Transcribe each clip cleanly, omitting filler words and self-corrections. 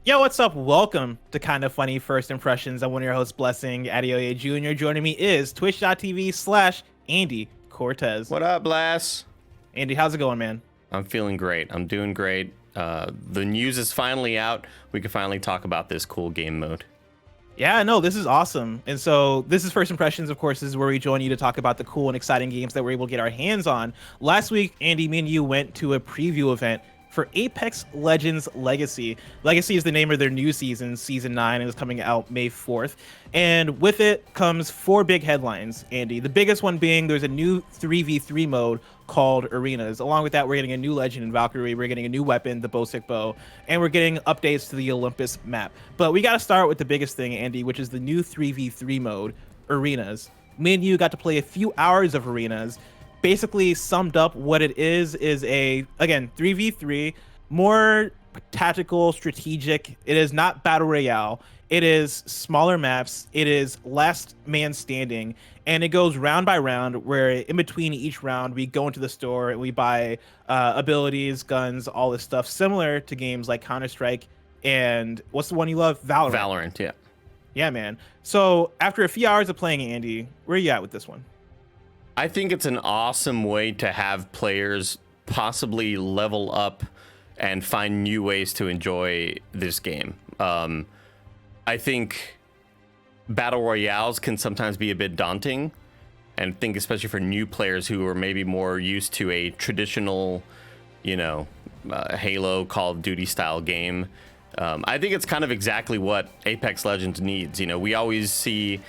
Yo, what's up? Welcome to Kind of Funny First Impressions. I'm one of your hosts, Blessing Adeoye Jr. Joining me is twitch.tv/Andy Cortez. What up, Blast? Andy, how's it going, man? I'm feeling great. I'm doing great. The news is finally out. We can finally talk about this cool game mode. Yeah, no, this is awesome. And so this is First Impressions, of course. This is where we join you to talk about the cool and exciting games that we're able to get our hands on. Last week, Andy, me and you went to a preview event for Apex Legends Legacy. Legacy is the name of their new season, Season 9, and it's coming out May 4th. And with it comes 4 big headlines, Andy. The biggest one being there's a new 3v3 mode called Arenas. Along with that, we're getting a new legend in Valkyrie, we're getting a new weapon, the Bosek Bow, and we're getting updates to the Olympus map. But we got to start with the biggest thing, Andy, which is the new 3v3 mode, Arenas. Me and you got to play a few hours of Arenas. Basically summed up what it is a, again, 3v3, more tactical, strategic. It is not battle royale. It is smaller maps. It is last man standing, and it goes round by round, where in between each round we go into the store and we buy abilities, guns, all this stuff, similar to games like Counter-Strike and what's the one you love? Valorant, yeah. Yeah, man. So after a few hours of playing, Andy, where are you at with this one? I think it's an awesome way to have players possibly level up and find new ways to enjoy this game. I think battle royales can sometimes be a bit daunting, and I think especially for new players who are maybe more used to a traditional, Halo, Call of Duty style game. I think it's kind of exactly what Apex Legends needs. We always see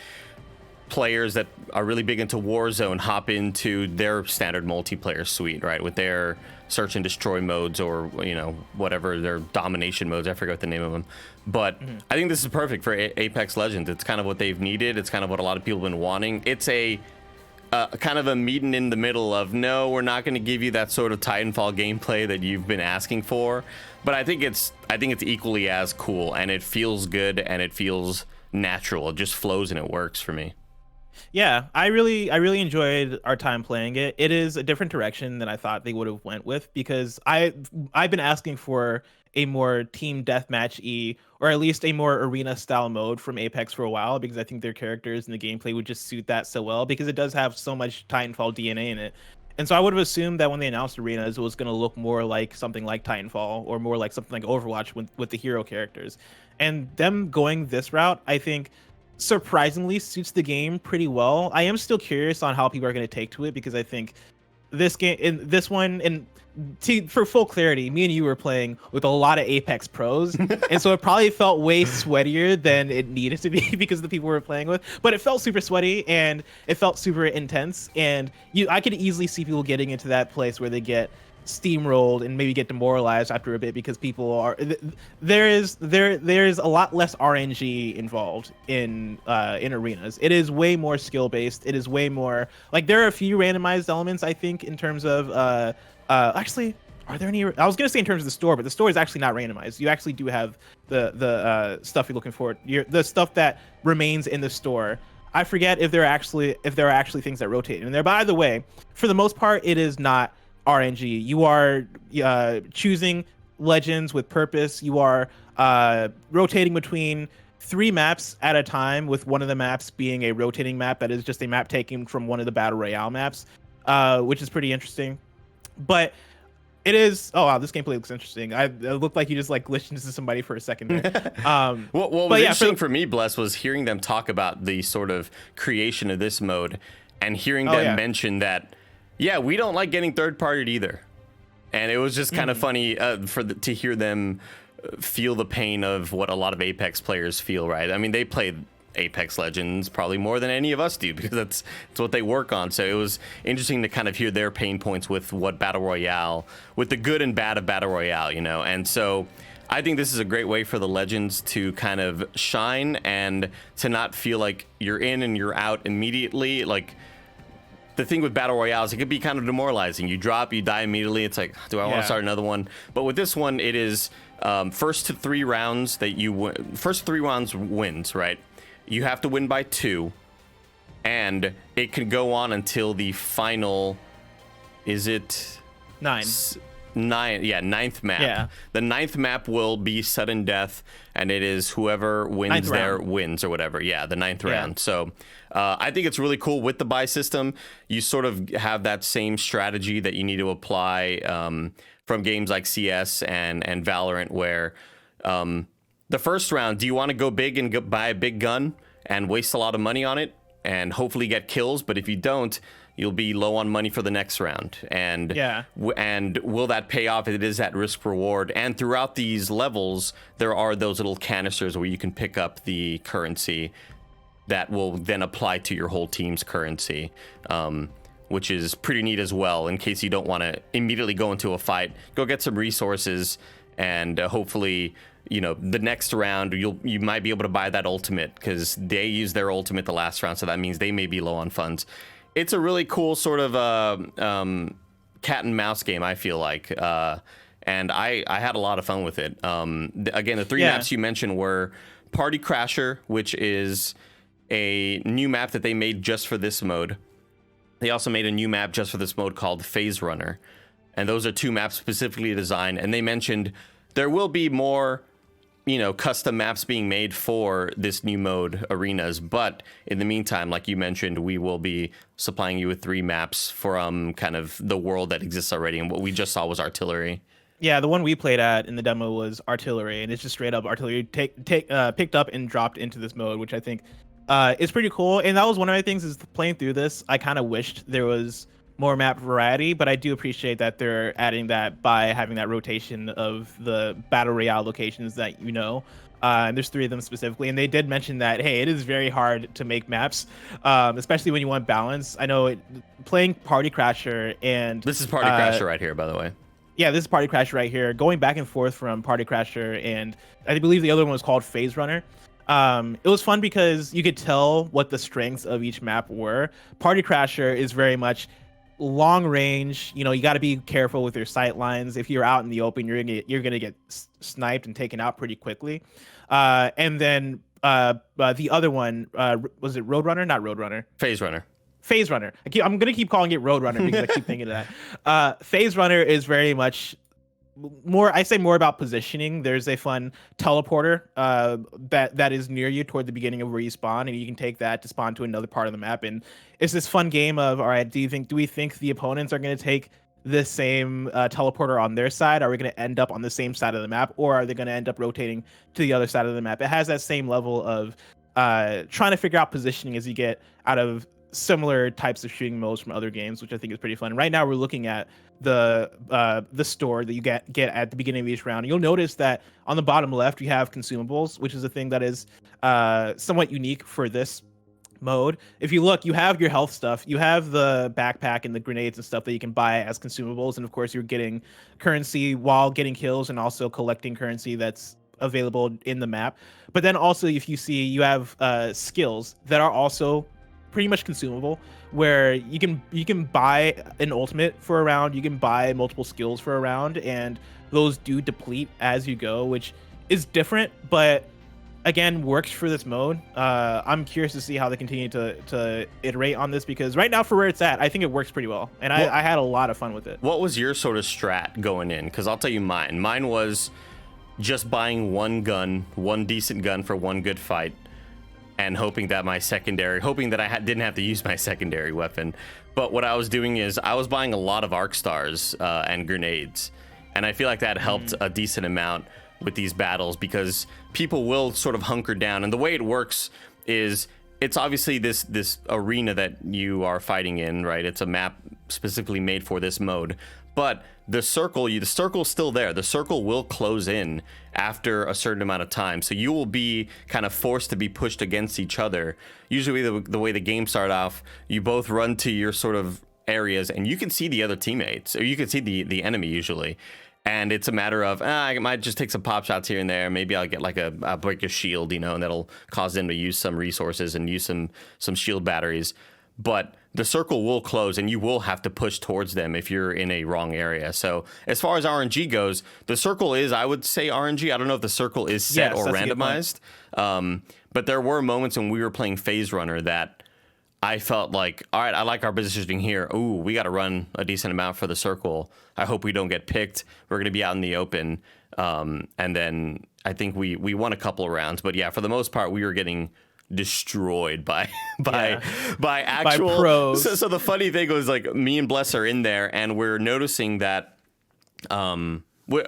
players that are really big into Warzone hop into their standard multiplayer suite, right, with their search and destroy modes, or whatever their domination modes. I forgot the name of them, but I think this is perfect for Apex Legends. It's kind of what they've needed. It's kind of what a lot of people have been wanting. It's a kind of a meeting in the middle of, no, we're not going to give you that sort of Titanfall gameplay that you've been asking for, but I think it's equally as cool, and it feels good, and it feels natural. It just flows and it works for me. Yeah, I really enjoyed our time playing it. It is a different direction than I thought they would have went with, because I've been asking for a more team deathmatch-y, or at least a more arena style mode from Apex for a while, because I think their characters and the gameplay would just suit that so well, because it does have so much Titanfall DNA in it. And so I would have assumed that when they announced Arenas, it was going to look more like something like Titanfall, or more like something like Overwatch with the hero characters. And them going this route, I think, surprisingly suits the game pretty well. I am still curious on how people are going to take to it, because I think this game, in this one, and for full clarity, me and you were playing with a lot of Apex pros, and so it probably felt way sweatier than it needed to be because of the people we were playing with. But it felt super sweaty, and it felt super intense, and I could easily see people getting into that place where they get steamrolled and maybe get demoralized after a bit, because people are there's a lot less RNG involved in Arenas. It is way more skill based. It is way more like, there are a few randomized elements, I think, in terms of actually, are there any? I was gonna say in terms of the store, but the store is actually not randomized. You actually do have the stuff you're looking for, the stuff that remains in the store. I forget if there are actually things that rotate in there. By the way, for the most part, it is not RNG. You are choosing legends with purpose. You are rotating between 3 maps at a time, with one of the maps being a rotating map that is just a map taken from one of the battle royale maps, which is pretty interesting. But it is, oh wow, this gameplay looks interesting. It looked like you just like glitched into somebody for a second there. What was interesting for me, Bless, was hearing them talk about the sort of creation of this mode, and hearing them mention that, yeah, we don't like getting third-partied either. And it was just kind of funny to hear them feel the pain of what a lot of Apex players feel, right? I mean, they play Apex Legends probably more than any of us do, because that's what they work on. So it was interesting to kind of hear their pain points with what Battle Royale, with the good and bad of Battle Royale, And so I think this is a great way for the Legends to kind of shine, and to not feel like you're in and you're out immediately. Like, the thing with battle royales, it could be kind of demoralizing. You drop, you die immediately. It's like, do I want to start another one? But with this one, it is first 3 rounds first 3 rounds wins, right? You have to win by 2, and it can go on until the final. Is it 9? ninth map. Yeah. The ninth map will be sudden death, and it is whoever wins there wins or whatever. Yeah, the ninth round. So I think it's really cool with the buy system. You sort of have that same strategy that you need to apply from games like CS and Valorant, where the first round, do you want to go big and buy a big gun and waste a lot of money on it and hopefully get kills? But if you don't, you'll be low on money for the next round. And and will that pay off? It is that risk reward. And throughout these levels, there are those little canisters where you can pick up the currency that will then apply to your whole team's currency, which is pretty neat as well. In case you don't want to immediately go into a fight, go get some resources, and hopefully, you know, the next round you might be able to buy that ultimate, because they use their ultimate the last round, so that means they may be low on funds. It's a really cool sort of cat and mouse game, I feel like, and I had a lot of fun with it. Again, the three maps you mentioned were Party Crasher, which is a new map that they made just for this mode. They also made a new map just for this mode called Phase Runner, and those are two maps specifically designed. And they mentioned there will be more, you know, custom maps being made for this new mode, Arenas, but in the meantime, like you mentioned, we will be supplying you with 3 maps from kind of the world that exists already, and what we just saw was Artillery. Yeah, the one we played at in the demo was Artillery, and it's just straight up Artillery picked up and dropped into this mode, which I think is pretty cool. And that was one of my things, is playing through this, I kind of wished there was more map variety, but I do appreciate that they're adding that by having that rotation of the battle royale locations that, you know, and there's 3 of them specifically, and they did mention that, hey, it is very hard to make maps, especially when you want balance. I know playing Party Crasher, and this is Party Crasher right here, by the way. Yeah, this is Party Crasher right here, going back and forth from Party Crasher, and I believe the other one was called Phase Runner. It was fun because you could tell what the strengths of each map were. Party Crasher is very much long range. You know, you got to be careful with your sight lines. If you're out in the open, you're gonna get sniped and taken out pretty quickly. And then the other one, was it Roadrunner? Not Roadrunner. Phase Runner. Phase Runner. I'm gonna keep calling it Roadrunner because I keep thinking of that. Phase Runner is very much more, I say, more about positioning. There's a fun teleporter that is near you toward the beginning of where you spawn, and you can take that to spawn to another part of the map. And it's this fun game of, all right, do we think the opponents are going to take the same teleporter on their side? Are we going to end up on the same side of the map, or are they going to end up rotating to the other side of the map? It has that same level of trying to figure out positioning as you get out of similar types of shooting modes from other games, which I think is pretty fun. Right now we're looking at the store that you get at the beginning of each round. You'll notice that on the bottom left you have consumables, which is a thing that is somewhat unique for this mode. If you look, you have your health stuff, you have the backpack and the grenades and stuff that you can buy as consumables, and of course you're getting currency while getting kills and also collecting currency that's available in the map. But then also, if you see, you have skills that are also pretty much consumable, where you can buy an ultimate for a round, you can buy multiple skills for a round, and those do deplete as you go, which is different, but again works for this mode. I'm curious to see how they continue to iterate on this, because right now, for where it's at, I think it works pretty well, and I had a lot of fun with it. What was your sort of strat going in? Because I'll tell you mine was just buying one decent gun for one good fight, and hoping that I didn't have to use my secondary weapon. But what I was doing is I was buying a lot of arc stars and grenades, and I feel like that helped a decent amount with these battles, because people will sort of hunker down. And the way it works is, it's obviously this arena that you are fighting in, right? It's a map specifically made for this mode, but the circle's still there. The circle will close in after a certain amount of time, so you will be kind of forced to be pushed against each other. Usually the way the game starts off, you both run to your sort of areas, and you can see the other teammates, or you can see the enemy usually. And it's a matter of, I might just take some pop shots here and there. Maybe I'll get like I'll break a shield, you know, and that'll cause them to use some resources and use some shield batteries. But the circle will close, and you will have to push towards them if you're in a wrong area. So as far as RNG goes, the circle is, I would say, RNG. I don't know if the circle is set or randomized. But there were moments when we were playing Phase Runner that I felt like, all right, I like our positioning here. Ooh, we got to run a decent amount for the circle. I hope we don't get picked. We're going to be out in the open. And then I think we won a couple of rounds. But yeah, for the most part, we were getting destroyed by actual by pros. So the funny thing was, like, me and Bless are in there, and we're noticing that.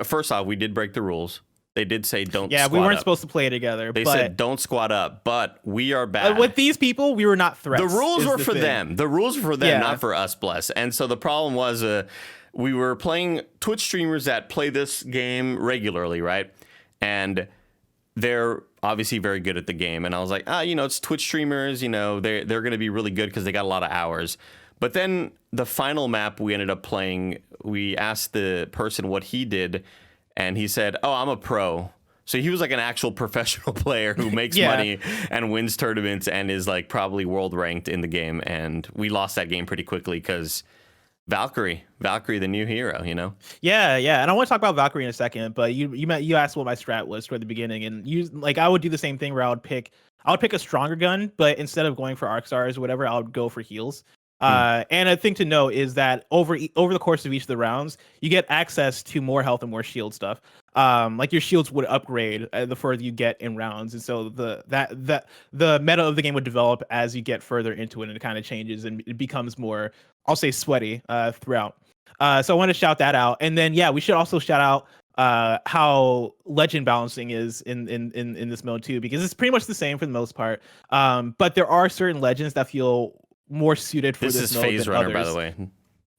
First off, we did break the rules. They did say don't. Yeah, squat we weren't up. supposed to play together. They said don't squat up, but we are bad. With these people, we were not threats. The rules were for them. The rules were for them, not for us, Bless. And so the problem was, we were playing Twitch streamers that play this game regularly, right? And they're obviously very good at the game. And I was like, it's Twitch streamers. They're going to be really good because they got a lot of hours. But then the final map we ended up playing, we asked the person what he did, and he said, "Oh, I'm a pro." So he was like an actual professional player who makes money and wins tournaments and is like probably world ranked in the game. And we lost that game pretty quickly because Valkyrie, the new hero, Yeah, and I want to talk about Valkyrie in a second, but you asked what my strat was toward the beginning, and I would do the same thing where I would pick a stronger gun, but instead of going for arc stars or whatever, I would go for heals. And a thing to note is that over the course of each of the rounds, you get access to more health and more shield stuff. Like your shields would upgrade the further you get in rounds, and so the meta of the game would develop as you get further into it, and it kind of changes and it becomes more, I'll say, sweaty throughout. So I want to shout that out, and then we should also shout out how legend balancing is in this mode too, because it's pretty much the same for the most part. But there are certain legends that feel more suited for this mode Phase than Runner, others. by the way.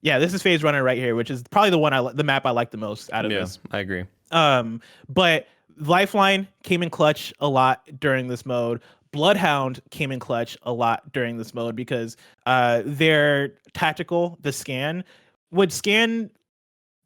Yeah, this is Phase Runner right here, which is probably the map I like the most out of this. I agree. But Lifeline came in clutch a lot during this mode. Bloodhound came in clutch a lot during this mode because their tactical, the scan, would scan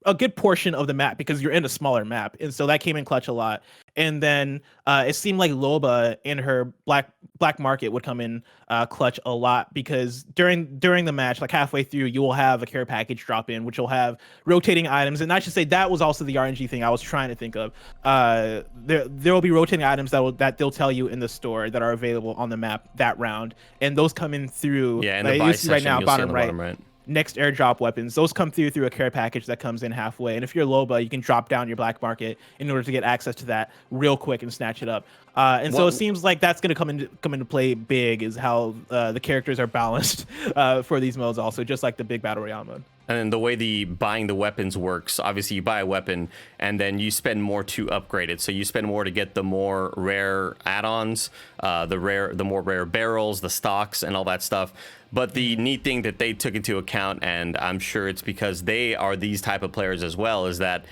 a good portion of the map because you're in a smaller map, and so that came in clutch a lot. And then it seemed like Loba in her black market would come in clutch a lot because during the match, like halfway through, you will have a care package drop in, which will have rotating items. And I should say that was also the RNG thing I was trying to think of. There will be rotating items that they'll tell you in the store that are available on the map that round, and those come in through. Yeah, in the buy section, right now, bottom right. Next airdrop weapons, those come through a care package that comes in halfway, and if you're Loba, you can drop down your black market in order to get access to that real quick and snatch it up. So it seems like that's going to come into play big, is how the characters are balanced for these modes, also just like the big battle royale mode. And then the way the buying the weapons works, obviously you buy a weapon and then you spend more to upgrade it. So you spend more to get the more rare add-ons, the more rare barrels, the stocks, and all that stuff. But the neat thing that they took into account, and I'm sure it's because they are these type of players as well, is that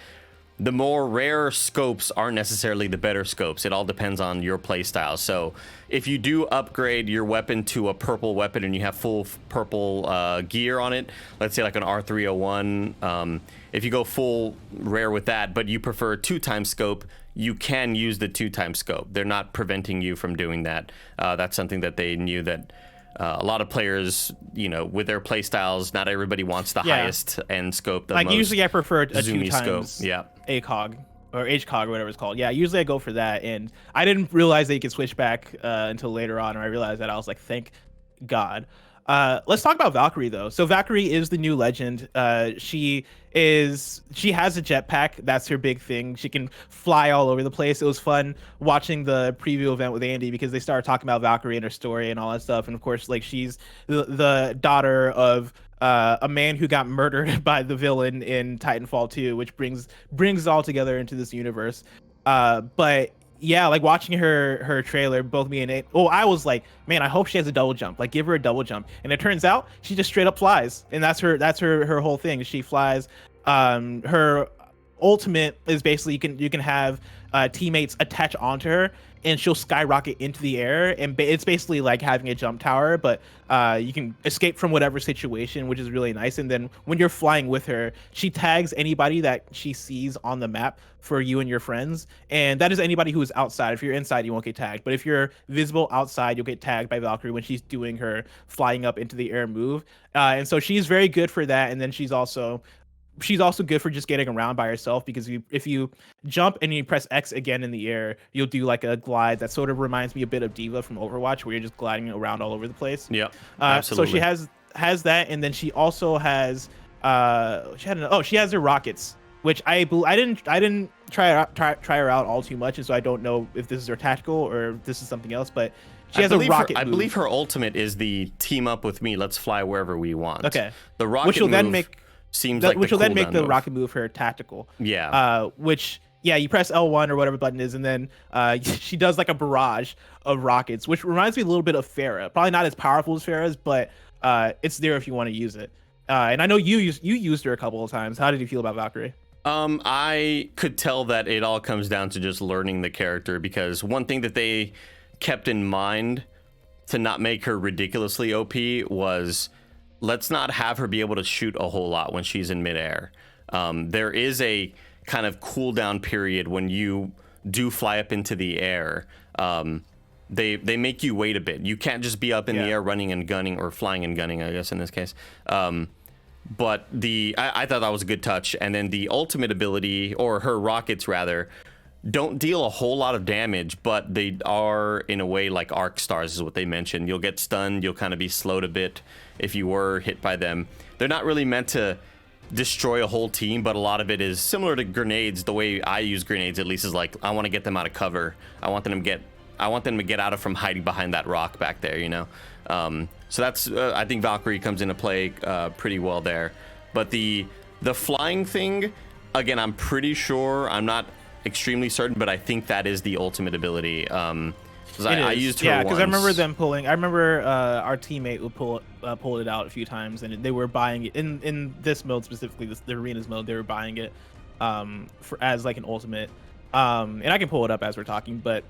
the more rare scopes aren't necessarily the better scopes. It all depends on your play style. So if you do upgrade your weapon to a purple weapon and you have full purple gear on it, let's say like an R301, if you go full rare with that, but you prefer a 2x scope, you can use the 2x scope. They're not preventing you from doing that. That's something that they knew that a lot of players, with their play styles, not everybody wants the highest end scope. Like usually I prefer a 2x scope. ACOG or HCOG or whatever it's called. Yeah, usually I go for that, and I didn't realize that you could switch back until later on, or I realized that. I was like, thank God. Let's talk about Valkyrie though. So Valkyrie is the new legend. She has a jetpack. That's her big thing. She can fly all over the place. It was fun watching the preview event with Andy because they started talking about Valkyrie and her story and all that stuff. And of course, like, she's the daughter of a man who got murdered by the villain in Titanfall 2, which brings it all together into this universe. But yeah, like watching her trailer, both me and Nate, I was like, man, I hope she has a double jump. Like, give her a double jump. And it turns out she just straight up flies, and that's her whole thing. She flies. Her ultimate is basically you can have teammates attach onto her, and she'll skyrocket into the air, and it's basically like having a jump tower, but you can escape from whatever situation, which is really nice. And then when you're flying with her, she tags anybody that she sees on the map for you and your friends, and that is anybody who is outside. If you're inside, you won't get tagged, but if you're visible outside, you'll get tagged by Valkyrie when she's doing her flying up into the air move. And so she's very good for that. And then she's also she's also good for just getting around by herself, because if you jump and you press X again in the air, you'll do like a glide that sort of reminds me a bit of Diva from Overwatch, where you're just gliding around all over the place. Yeah, absolutely. So she has that, and then she also has she has her rockets, which I didn't try her out all too much, and so I don't know if this is her tactical or if this is something else, but she has a rocket move. I believe her ultimate is the team up with me, let's fly wherever we want. Okay. The rocket which will move then make which will then make the rocket move her tactical. Yeah. Which you press L1 or whatever button is, and then she does like a barrage of rockets, which reminds me a little bit of Pharah. Probably not as powerful as Pharah's, but it's there if you want to use it. And I know you used her a couple of times. How did you feel about Valkyrie? I could tell that it all comes down to just learning the character, because one thing that they kept in mind to not make her ridiculously OP was, let's not have her be able to shoot a whole lot when she's in midair. There is a kind of cooldown period when you do fly up into the air. They make you wait a bit. You can't just be up in the air running and gunning, or flying and gunning, I guess, in this case. But I thought that was a good touch. And then the ultimate ability, or her rockets rather, don't deal a whole lot of damage, but they are in a way like arc stars is what they mentioned. You'll get stunned, you'll kind of be slowed a bit if you were hit by them. They're not really meant to destroy a whole team, but a lot of it is similar to grenades. The way I use grenades, at least, is like, I want to get them out of cover. I want them to get out of from hiding behind that rock back there, you know. So that's I think Valkyrie comes into play pretty well there. But the flying thing, again, I'm pretty sure, I'm not extremely certain, but I think that is the ultimate ability. I used her because I remember them pulling. I remember our teammate would pull it out a few times, and they were buying it in this mode specifically, the arenas mode. They were buying it as like an ultimate. And I can pull it up as we're talking, but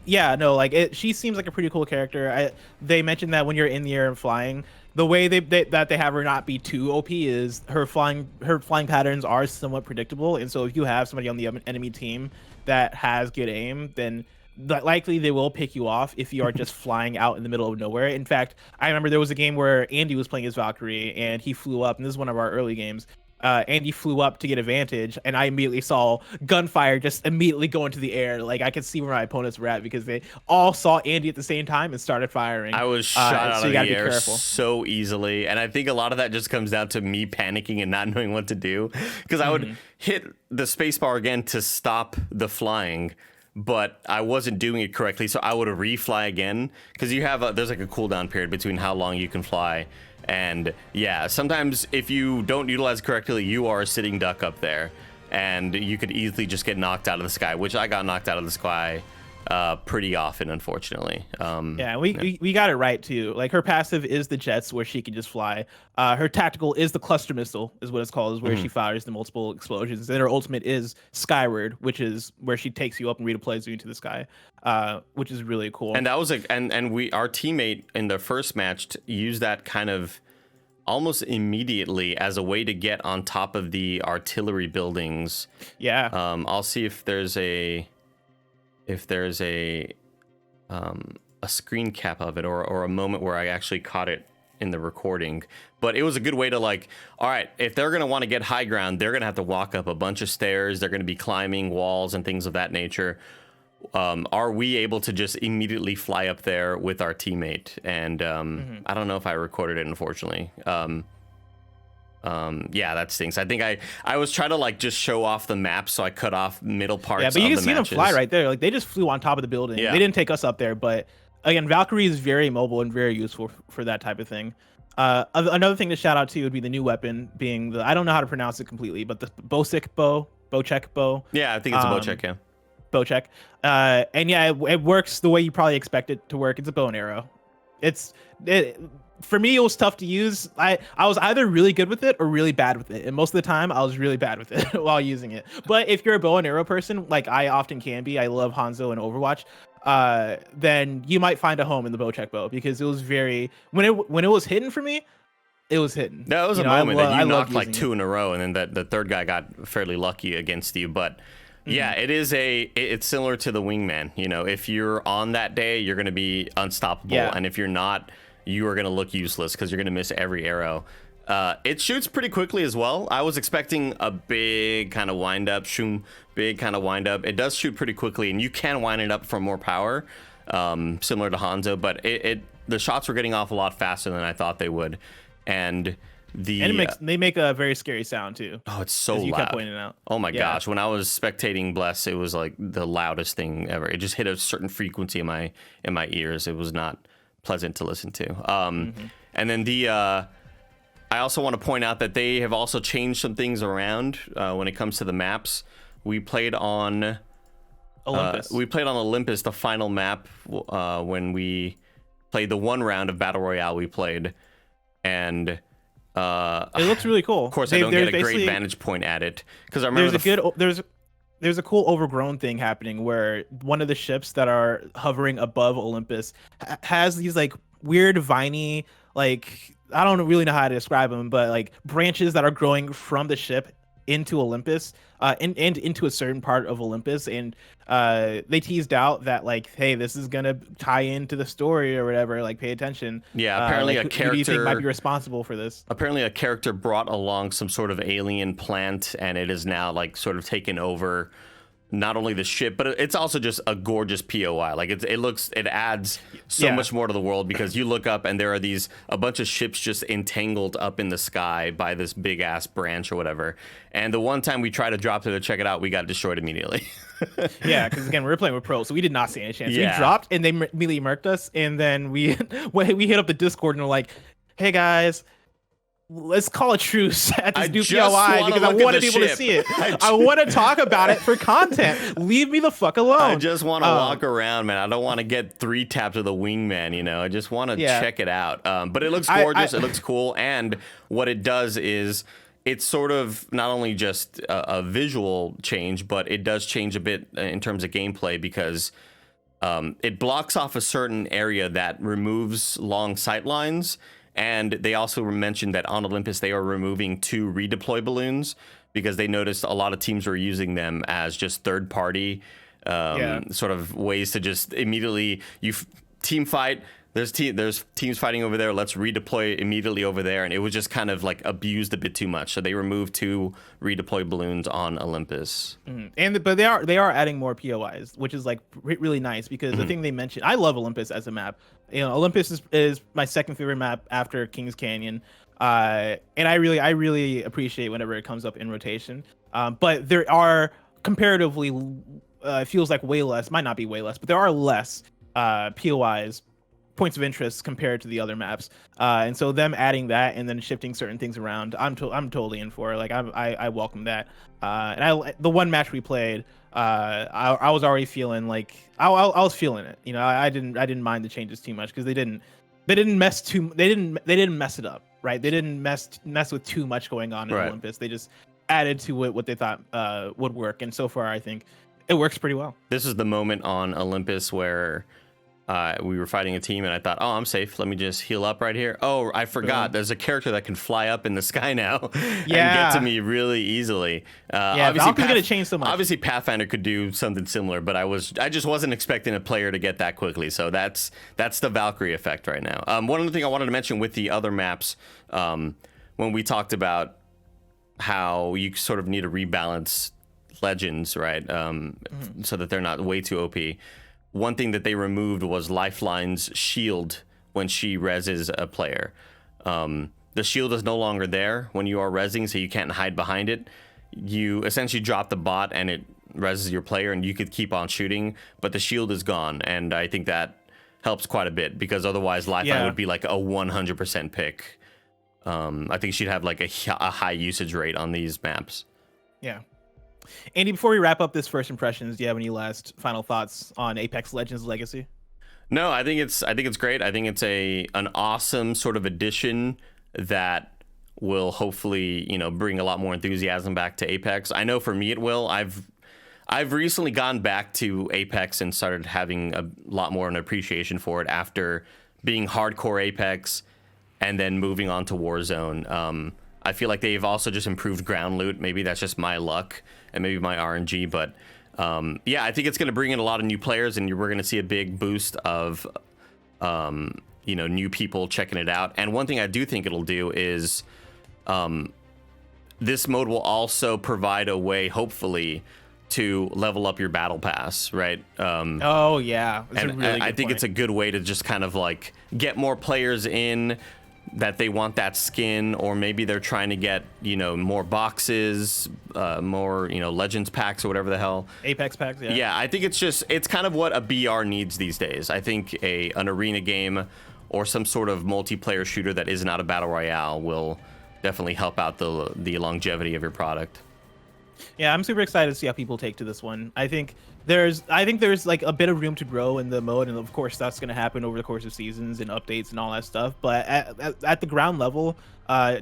yeah, no, like she seems like a pretty cool character. They mentioned that when you're in the air and flying, the way that they have her not be too OP is her flying patterns are somewhat predictable, and so if you have somebody on the enemy team that has good aim, then likely they will pick you off if you are just flying out in the middle of nowhere. In fact, I remember there was a game where Andy was playing as Valkyrie, and he flew up, and this is one of our early games. Andy flew up to get advantage, and I immediately saw gunfire just immediately go into the air. Like, I could see where my opponents were at, because they all saw Andy at the same time and started firing. I was shot out of the air so easily, and I think a lot of that just comes down to me panicking and not knowing what to do, because I would hit the spacebar again to stop the flying, but I wasn't doing it correctly, so I would refly again, because you have there's like a cooldown period between how long you can fly. And yeah, sometimes if you don't utilize it correctly, you are a sitting duck up there, and you could easily just get knocked out of the sky, which I got knocked out of the sky pretty often, unfortunately. We got it right too. Like, her passive is the jets, where she can just fly. Her tactical is the cluster missile, is what it's called, is where she fires the multiple explosions. And her ultimate is skyward, which is where she takes you up and redeploys you into the sky, which is really cool. And that was our teammate in the first match used that kind of almost immediately as a way to get on top of the artillery buildings. Yeah. I'll see if there's a screen cap of it, or a moment where I actually caught it in the recording. But it was a good way to, like, all right, if they're going to want to get high ground, they're going to have to walk up a bunch of stairs. They're going to be climbing walls and things of that nature. Are we able to just immediately fly up there with our teammate? And I don't know if I recorded it, unfortunately. Yeah, that stinks. I think I was trying to, like, just show off the map, so I cut off middle parts of the matches. Yeah, but you can see them fly right there. Like, they just flew on top of the building. Yeah. They didn't take us up there, but again, Valkyrie is very mobile and very useful for that type of thing. Another thing to shout out to would be the new weapon, being I don't know how to pronounce it completely, but the Bosek Bow. Yeah, I think it's a Bocek, yeah. Bocek. And yeah, it works the way you probably expect it to work. It's a bow and arrow. For me, it was tough to use. I was either really good with it or really bad with it, and most of the time I was really bad with it while using it. But if you're a bow and arrow person, like I often can be, I love Hanzo and Overwatch, then you might find a home in the Bocek Bow, because it was very, when it was hidden for me, it was hidden. That was a moment that you knocked like two in a row, and then the third guy got fairly lucky against you. But yeah, it's similar to the wingman. You know, if you're on that day, you're going to be unstoppable, and if you're not, you are going to look useless because you're going to miss every arrow. It shoots pretty quickly as well. I was expecting a big kind of wind up, big kind of wind up. It does shoot pretty quickly, and you can wind it up for more power, similar to Hanzo. But the shots were getting off a lot faster than I thought they would, and they make a very scary sound too. Oh, it's so loud. You kept pointing out. Oh my gosh! When I was spectating Bless, it was like the loudest thing ever. It just hit a certain frequency in my ears. It was not pleasant to listen to. And then I also want to point out that they have also changed some things around when it comes to the maps. We played on Olympus. Olympus, the final map, when we played the one round of Battle Royale we played, and it looks really cool. Of course, I don't get a great vantage point at it because I remember there's a cool overgrown thing happening where one of the ships that are hovering above Olympus has these like weird viney, like, I don't really know how to describe them, but like branches that are growing from the ship into Olympus, and into a certain part of Olympus, and they teased out that like, hey, this is gonna tie into the story or whatever. Like, pay attention. Yeah, apparently like, a character who do you think might be responsible for this? Apparently, a character brought along some sort of alien plant, and it is now like sort of taken over not only the ship, but it's also just a gorgeous POI. Like it adds so much more to the world, because you look up and there are a bunch of ships just entangled up in the sky by this big ass branch or whatever. And the one time we tried to drop to check it out, we got destroyed immediately. Yeah, because again, we were playing with pros, so we did not see any chance. We dropped and they immediately murked us, and then we hit up the Discord and we're like, hey guys, let's call a truce at this new POI because I want to be able to see it. I want to talk about it for content. Leave me the fuck alone. I just want to walk around, man. I don't want to get 3 taps of the wingman, you know. I just want to check it out. But it looks gorgeous. It looks cool. And what it does is it's sort of not only just a visual change, but it does change a bit in terms of gameplay, because it blocks off a certain area that removes long sight lines. And they also mentioned that on Olympus, they are removing 2 redeploy balloons because they noticed a lot of teams were using them as just third party sort of ways to just immediately team fight. There's teams fighting over there. Let's redeploy immediately over there. And it was just kind of like abused a bit too much. So they removed 2 redeploy balloons on Olympus. But they are adding more POIs, which is like really nice, because the thing they mentioned, I love Olympus as a map. You know, Olympus is my second favorite map after Kings Canyon. And I really appreciate whenever it comes up in rotation. But there are comparatively, it feels like way less, might not be way less, but there are less POIs, points of interest, compared to the other maps, and so them adding that and then shifting certain things around, I'm totally in for. Like, I welcome that. And the one match we played, I was already feeling like I was feeling it. You know, I didn't mind the changes too much, because they didn't mess it up, right? They didn't mess with too much going on in Olympus. They just added to it what they thought would work, and so far I think it works pretty well. This is the moment on Olympus where we were fighting a team, and I thought, oh, I'm safe. Let me just heal up right here. Oh, I forgot. There's a character that can fly up in the sky now and get to me really easily. Obviously, gonna change so much. Obviously, Pathfinder could do something similar, but I just wasn't expecting a player to get that quickly. So that's the Valkyrie effect right now. One other thing I wanted to mention with the other maps, when we talked about how you sort of need to rebalance legends, right? So that they're not way too OP. One thing that they removed was Lifeline's shield when she reses a player. The shield is no longer there when you are resing, so you can't hide behind it. You essentially drop the bot and it reses your player, and you could keep on shooting, but the shield is gone, and I think that helps quite a bit, because otherwise Lifeline would be like a 100% pick. I think she'd have like a high usage rate on these maps. Yeah. Andy, before we wrap up this first impressions, do you have any last final thoughts on Apex Legends Legacy? No, I think it's great. I think it's an awesome sort of addition that will hopefully, you know, bring a lot more enthusiasm back to Apex. I know for me it will. I've recently gone back to Apex and started having a lot more of an appreciation for it after being hardcore Apex and then moving on to Warzone. I feel like they've also just improved ground loot. Maybe that's just my luck and maybe my RNG, but yeah, I think it's going to bring in a lot of new players, and we're going to see a big boost of you know, new people checking it out. And one thing I do think it'll do is this mode will also provide a way, hopefully, to level up your battle pass, right? Oh yeah, that's and a really I good think point. it's a good way to just kind of like get more players in that they want that skin, or maybe they're trying to get, you know, more boxes, more, you know, Legends packs or whatever the hell. Apex packs, yeah. Yeah, I think it's kind of what a BR needs these days. I think an arena game or some sort of multiplayer shooter that is not a battle royale will definitely help out the longevity of your product. Yeah, I'm super excited to see how people take to this one. I think there's like a bit of room to grow in the mode, and of course that's going to happen over the course of seasons and updates and all that stuff. But at the ground level,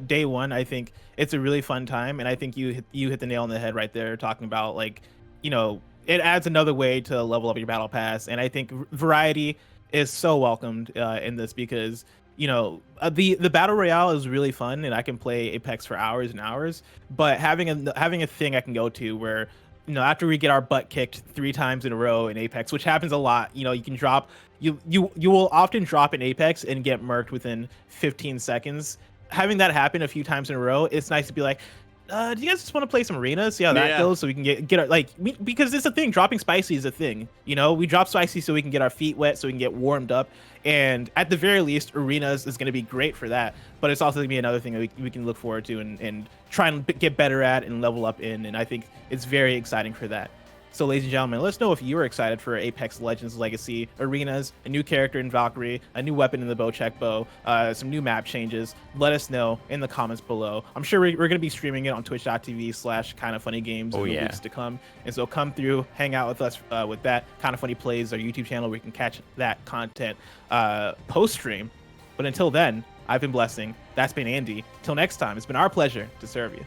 day one, I think it's a really fun time, and I think you hit the nail on the head right there, talking about, like, you know, it adds another way to level up your battle pass, and I think variety is so welcomed in this, because, you know, the battle royale is really fun, and I can play Apex for hours and hours. But having a thing I can go to where, you know, after we get our butt kicked 3 times in a row in Apex, which happens a lot, you know, you can drop you will often drop in Apex and get murked within 15 seconds. Having that happen a few times in a row, it's nice to be like, do you guys just want to play some arenas, see how that goes, so we can get our, like, because it's a thing. Dropping spicy is a thing, you know. We drop spicy so we can get our feet wet, so we can get warmed up, and at the very least, arenas is going to be great for that. But it's also going to be another thing that we can look forward to and try and get better at and level up in, and I think it's very exciting for that. So, ladies and gentlemen, let us know if you are excited for Apex Legends Legacy, arenas, a new character in Valkyrie, a new weapon in the Bosek Bow, some new map changes. Let us know in the comments below. I'm sure we're going to be streaming it on twitch.tv/kindoffunnygames in the weeks to come. And so come through, hang out with us with that. Kind of Funny Plays, our YouTube channel, where you can catch that content post-stream. But until then, I've been Blessing. That's been Andy. Till next time, it's been our pleasure to serve you.